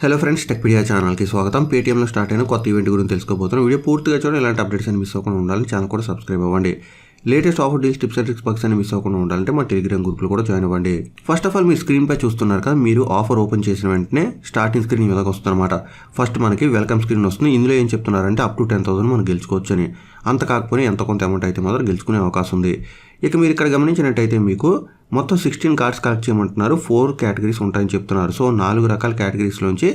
Hello friends, టెక్పెడియా ఛానల్కి స్వాగతం. పేటీఎంలో start అయిన కొత్త ఈవెంట్ గురించి తెలుసుకోబోతున్నాం. వీడియో పూర్తిగా చూడండి. ఇలాంటి అప్డేట్స్ అని మిస్ అవ్వకుండా ఉండాలని ఛానల్ కూడా సబ్స్క్రైబ్ అవ్వండి. Latest offer deals, tips and tricks bugs అని మిస్ అవ్వకుండా ఉండాలంటే మా టెలిగ్రామ్ గ్రూప్లో కూడా జాయిన్ అవ్వండి. ఫస్ట్ ఆఫ్ ఆల్ మీరు స్క్రీన్ పై చూస్తున్నారు కదా, మీరు ఆఫర్ ఓపెన్ చేసిన వెంటనే స్టార్టింగ్ స్క్రీన్ ఈ విధంగా వస్తుంది అనమాట. ఫస్ట్ మనకి వెల్కమ్ స్క్రీన్ వస్తుంది. ఇందులో ఏం చెప్తున్నారంటే అప్ టు 10,000 మనం గెలుచుకోవచ్చు అని. అంత కాకపోయినా ఎంత కొంత అమౌంట్ అయితే మాత్రం గెలుచుకునే అవకాశం ఉంది. ఇక మీరు ఇక్కడ గమనించినట్టయితే మీకు మొత్తం 16 కార్డ్స్ కలెక్ట్ చేయమంటున్నారు. 4 కేటగిరీస్ ఉంటాయని చెప్తున్నారు. సో 4 రకాల కేటగిరీస్లోంచి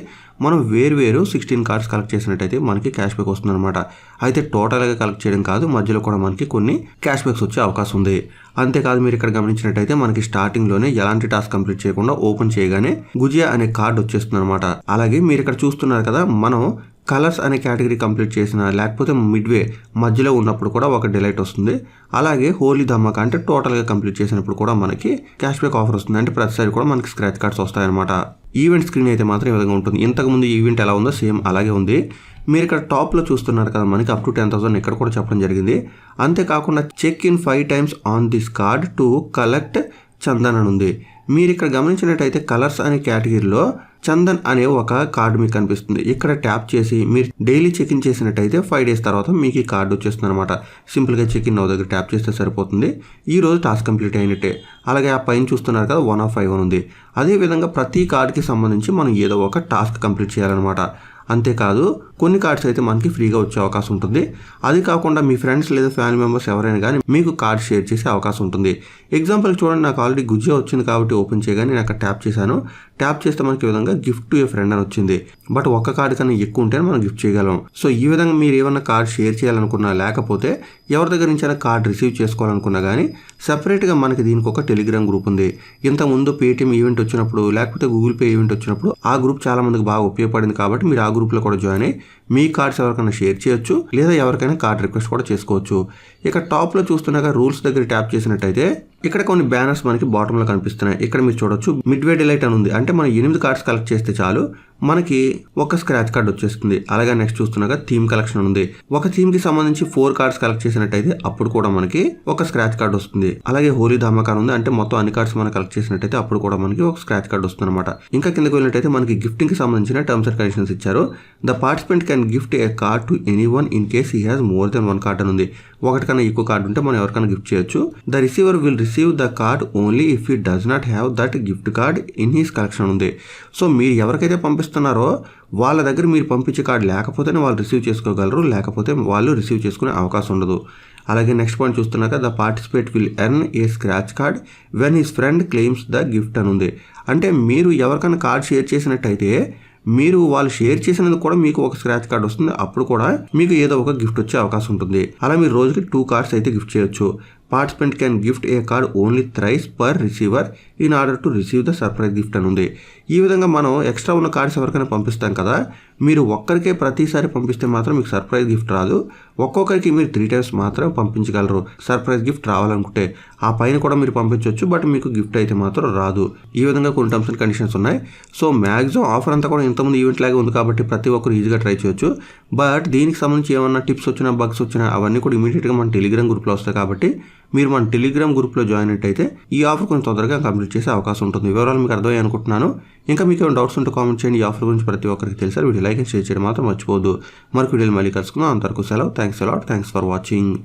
మనం వేరు 16 కార్డ్స్ కలెక్ట్ చేసినట్టయితే మనకి క్యాష్ బ్యాక్ వస్తుంది అనమాట. అయితే టోటల్గా కలెక్ట్ చేయడం కాదు, మధ్యలో కూడా మనకి కొన్ని క్యాష్ బ్యాక్స్ వచ్చే అవకాశం ఉంది. అంతేకాదు, మీరు ఇక్కడ గమనించినట్టయితే మనకి స్టార్టింగ్లోనే ఎలాంటి టాస్క్ కంప్లీట్ చేయకుండా ఓపెన్ చేయగానే గుజియా అనే కార్డు వచ్చేస్తుంది అనమాట. అలాగే మీరు ఇక్కడ చూస్తున్నారు కదా, మనం కలర్స్ అనే కేటగిరీ కంప్లీట్ చేసిన లేకపోతే మిడ్వే మధ్యలో ఉన్నప్పుడు కూడా ఒక డిలైట్ వస్తుంది. అలాగే హోలీ ధమాకా అంటే టోటల్గా కంప్లీట్ చేసినప్పుడు కూడా మనకి క్యాష్ బ్యాక్ ఆఫర్ వస్తుంది. అంటే ప్రతిసారి కూడా మనకి స్క్రాచ్ కార్డ్స్ వస్తాయన్నమాట. ఈవెంట్ స్క్రీన్ అయితే మాత్రం ఈ విధంగా ఉంటుంది. ఇంతకుముందు ఈవెంట్ ఎలా ఉందో సేమ్ అలాగే ఉంది. మీరు ఇక్కడ టాప్లో చూస్తున్నారు కదా, మనకి అప్ టు 10,000 ఇక్కడ కూడా చెప్పడం జరిగింది. అంతేకాకుండా check in 5 times on this card to collect Chandan అని ఉంది. మీరు ఇక్కడ గమనించినట్టయితే కలర్స్ అనే కేటగిరీలో చందన్ అనే ఒక కార్డు మీకు కనిపిస్తుంది. ఇక్కడ ట్యాప్ చేసి మీరు డైలీ చెక్ ఇన్ చేసినట్టయితే 5 days తర్వాత మీకు ఈ కార్డు వచ్చేస్తుంది అనమాట. సింపుల్గా చెక్ ఇన్ దగ్గర ట్యాప్ చేస్తే సరిపోతుంది. ఈ రోజు టాస్క్ కంప్లీట్ అయినట్టే. అలాగే ఆ పైన చూస్తున్నారు కదా, 1 of 5 ఉంది. అదేవిధంగా ప్రతి కార్డుకి సంబంధించి మనం ఏదో ఒక టాస్క్ కంప్లీట్ చేయాలన్నమాట. అంతేకాదు, కొన్ని కార్డ్స్ అయితే మనకి ఫ్రీగా వచ్చే అవకాశం ఉంటుంది. అది కాకుండా మీ ఫ్రెండ్స్ లేదా ఫ్యామిలీ మెంబర్స్ ఎవరైనా కానీ మీకు కార్డ్ షేర్ చేసే అవకాశం ఉంటుంది. ఎగ్జాంపుల్ చూడండి, నాకు ఆల్రెడీ గుజియా వచ్చింది కాబట్టి ఓపెన్ చేయగానే నేను అక్కడ ట్యాప్ చేశాను. ట్యాప్ చేస్తే మనకి ఈ విధంగా గిఫ్ట్ టు ఏ ఫ్రెండ్ అని వచ్చింది. బట్ ఒక్క కార్డు కన్నా ఎక్కువ ఉంటేనే మనం గిఫ్ట్ చేయగలం. సో ఈ విధంగా మీరు ఏమన్నా కార్డ్ షేర్ చేయాలనుకున్నా, లేకపోతే ఎవరి దగ్గర నుంచి అయినా కార్డ్ రిసీవ్ చేసుకోవాలనుకున్నా కానీ సెపరేట్గా మనకి దీనికి ఒక టెలిగ్రామ్ గ్రూప్ ఉంది. ఇంతకుముందు పేటీఎం ఈవెంట్ వచ్చినప్పుడు లేకపోతే గూగుల్ పే ఈవెంట్ వచ్చినప్పుడు ఆ గ్రూప్ చాలా మందికి బాగా ఉపయోగపడింది. కాబట్టి మీరు ఆ గ్రూప్లో కూడా జాయిన్ అయ్యి మీ కార్డ్స్ ఎవరికైనా షేర్ చేయొచ్చు, లేదా ఎవరికైనా కార్డ్ రిక్వెస్ట్ కూడా చేసుకోవచ్చు. ఇక టాప్లో చూస్తున్నాక రూల్స్ దగ్గర ట్యాప్ చేసినట్టయితే ఇక్కడ కొన్ని బ్యానర్స్ మనకి బాటంలో కనిపిస్తున్నాయి. ఇక్కడ మీరు చూడొచ్చు మిడ్వే డిలైట్ అని ఉంది. అంటే మనం 8 కార్డ్స్ కలెక్ట్ చేస్తే చాలు మనకి ఒక స్క్రాచ్ కార్డ్ వచ్చేస్తుంది. అలాగే నెక్స్ట్ చూస్తున్నాక థీమ్ కలెక్షన్ ఉంది. ఒక థీమ్ కి సంబంధించి 4 కార్డ్స్ కలెక్ట్ చేసినట్టయితే అప్పుడు కూడా మనకి ఒక స్క్రాచ్ కార్డ్ వస్తుంది. అలాగే హోలీ ధమాకా ఉంది. అంటే మొత్తం అన్ని కార్డ్స్ మనం కలెక్ట్ చేసినట్టయితే అప్పుడు కూడా మనకి ఒక స్క్రాచ్ కార్డ్ వస్తుంది అనమాట. ఇంకా కిందకి వెళ్ళినట్టయితే మనకి గిఫ్టింగ్ కి సంబంధించిన టర్మ్స్ అండ్ కండిషన్స్ ఇచ్చారు. The participant can gift A card to anyone in case he has more than 1 card అని ఉంది. ఒకటి కన్నా ఎక్కువ కార్డు ఉంటే మనం ఎవరికైనా గిఫ్ట్ చేయొచ్చు. The receiver will receive the card only if he does not have that gift card in his collection ఉంది. సో మీరు ఎవరికైతే పంపిస్తున్నారో వాళ్ళ దగ్గర మీరు పంపించే కార్డు లేకపోతేనే వాళ్ళు రిసీవ్ చేసుకోగలరు, లేకపోతే వాళ్ళు రిసీవ్ చేసుకునే అవకాశం ఉండదు. అలాగే నెక్స్ట్ పాయింట్ చూస్తున్నాక the participate will earn a scratch card when his friend claims the gift అని ఉంది. అంటే మీరు ఎవరికైనా కార్డ్ షేర్ చేసినట్టయితే మీరు వాళ్ళు షేర్ చేసినందుకు కూడా మీకు ఒక స్క్రాచ్ కార్డ్ వస్తుంది. అప్పుడు కూడా మీకు ఏదో ఒక గిఫ్ట్ వచ్చే అవకాశం ఉంటుంది. అలా మీరు రోజుకి 2 కార్డ్స్ అయితే గిఫ్ట్ చేయొచ్చు. Participant can gift A card only thrice per receiver in order to receive the surprise gift అని ఉంది. ఈ విధంగా మనం ఎక్స్ట్రా ఉన్న కార్డ్స్ ఎవరికైనా పంపిస్తాం కదా, మీరు ఒక్కరికే ప్రతిసారి పంపిస్తే మాత్రం మీకు సర్ప్రైజ్ గిఫ్ట్ రాదు. ఒక్కొక్కరికి మీరు 3 times మాత్రం పంపించగలరు సర్ప్రైజ్ గిఫ్ట్ రావాలనుకుంటే. ఆ పైన కూడా మీరు పంపించవచ్చు, బట్ మీకు గిఫ్ట్ అయితే మాత్రం రాదు. ఈ విధంగా కొన్ని టర్మ్స్ అండ్ కండిషన్స్ ఉన్నాయి. సో మ్యాక్సిమం ఆఫర్ అంతా కూడా ఇంతకుముందు ఈవెంట్ లాగే ఉంది కాబట్టి ప్రతి ఒక్కరు ఈజీగా ట్రై చేయొచ్చు. బట్ దీనికి సంబంధించి ఏమన్నా టిప్స్ వచ్చినా, బగ్స్ వచ్చినా అవన్నీ కూడా ఇమీడియట్గా మన టెలిగ్రామ్ గ్రూప్లో వస్తాయి. కాబట్టి మీరు మన టెలిగ్రామ్ గ్రూప్లో జాయిన్ అయితే ఈ ఆఫర్ కొంచెం తొందరగా కంప్లీట్ చేసే అవకాశం ఉంటుంది. వివరాలు మీకు అర్థమయ్యాయి అనుకుంటున్నాను. ఇంకా మీకు ఏమైనా డౌట్స్ ఉంటే కామెంట్ చేయండి. ఈ ఆఫర్ గురించి ప్రతి ఒక్కరికి తెలిసారు. వీడియో లైక్ అండ్ షేర్ చేయడం మాత్రం మర్చిపోవద్దు. మరొక వీడియోలు మళ్ళీ కలుసుకుందాం. అంతవరకు సెలవు. Thanks a lot. Thanks for watching.